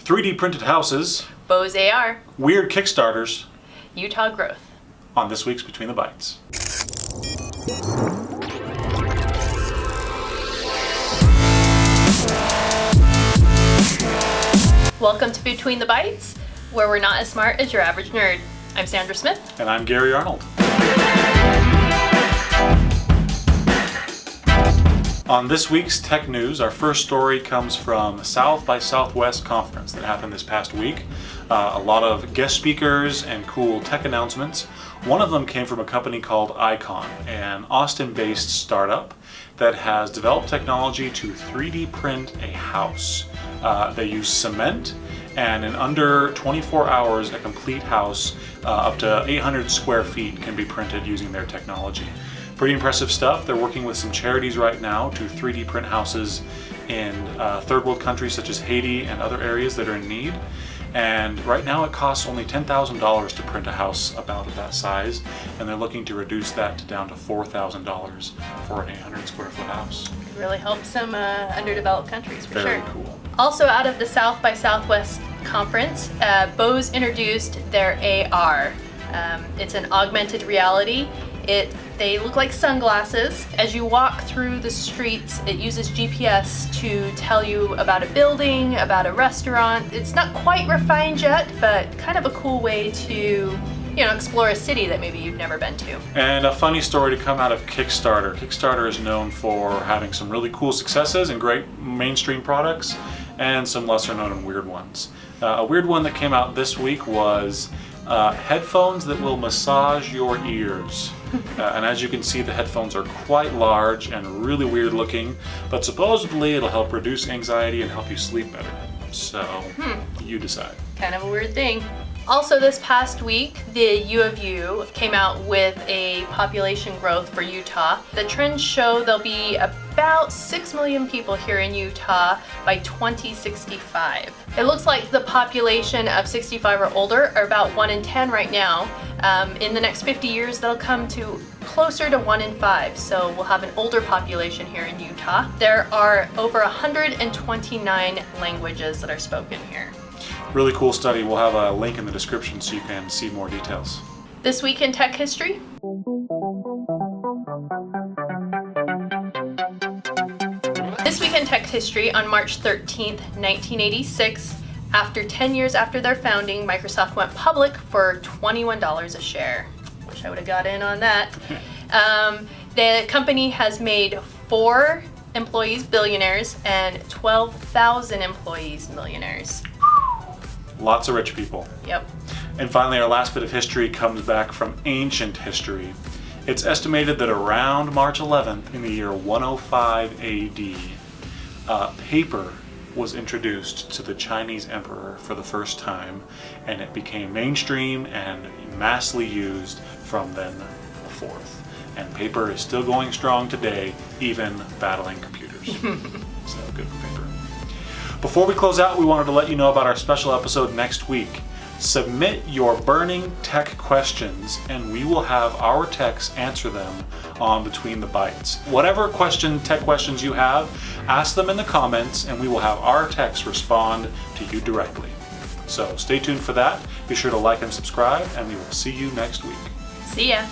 3D printed houses, Bose AR, weird Kickstarters, Utah growth. on this week's Between the Bytes. Welcome to Between the Bytes, where we're not as smart as your average nerd. I'm Sandra Smith. And I'm Gary Arnold. On this week's tech news, our first story comes from South by Southwest conference that happened this past week. A lot of guest speakers and cool tech announcements. One of them came from a company called Icon, an Austin-based startup that has developed technology to 3D print a house. They use cement, and in under 24 hours, a complete house up to 800 square feet can be printed using their technology. Pretty impressive stuff. They're working with some charities right now to 3D print houses in third world countries such as Haiti and other areas that are in need. And right now it costs only $10,000 to print a house about of that size, and they're looking to reduce that to down to $4,000 for an 800 square foot house. Could really help some underdeveloped countries for Very sure. cool. Also out of the South by Southwest conference, Bose introduced their AR. It's an augmented reality. They look like sunglasses. As you walk through the streets, it uses GPS to tell you about a building, about a restaurant. It's not quite refined yet, but kind of a cool way to, explore a city that maybe you've never been to. And a funny story to come out of Kickstarter. Kickstarter is known for having some really cool successes and great mainstream products, and some lesser known and weird ones. A weird one that came out this week was headphones that will massage your ears. And as you can see, the headphones are quite large and really weird looking, but supposedly it'll help reduce anxiety and help you sleep better. So, you decide. Kind of a weird thing. Also this past week, the U of U came out with a population growth for Utah. The trends show there'll be about 6 million people here in Utah by 2065. It looks like the population of 65 or older are about 1 in 10 right now. In the next 50 years, they'll come to closer to 1 in 5, so we'll have an older population here in Utah. There are over 129 languages that are spoken here. Really cool study. We'll have a link in the description so you can see more details. This week in tech history. This week in tech history, on March 13th, 1986, after 10 years after their founding, Microsoft went public for $21 a share. Wish I would have got in on that. The company has made 4 employees billionaires and 12,000 employees millionaires. Lots of rich people. Yep. And finally, our last bit of history comes back from ancient history. It's estimated that around March 11th in the year 105 AD, paper was introduced to the Chinese emperor for the first time, and it became mainstream and massively used from then forth. And paper is still going strong today, even battling computers. So good for paper. Before we close out, we wanted to let you know about our special episode next week. Submit your burning tech questions, and we will have our techs answer them on Between the Bytes. Whatever tech questions you have, ask them in the comments, and we will have our techs respond to you directly. So stay tuned for that. Be sure to like and subscribe, and we will see you next week. See ya.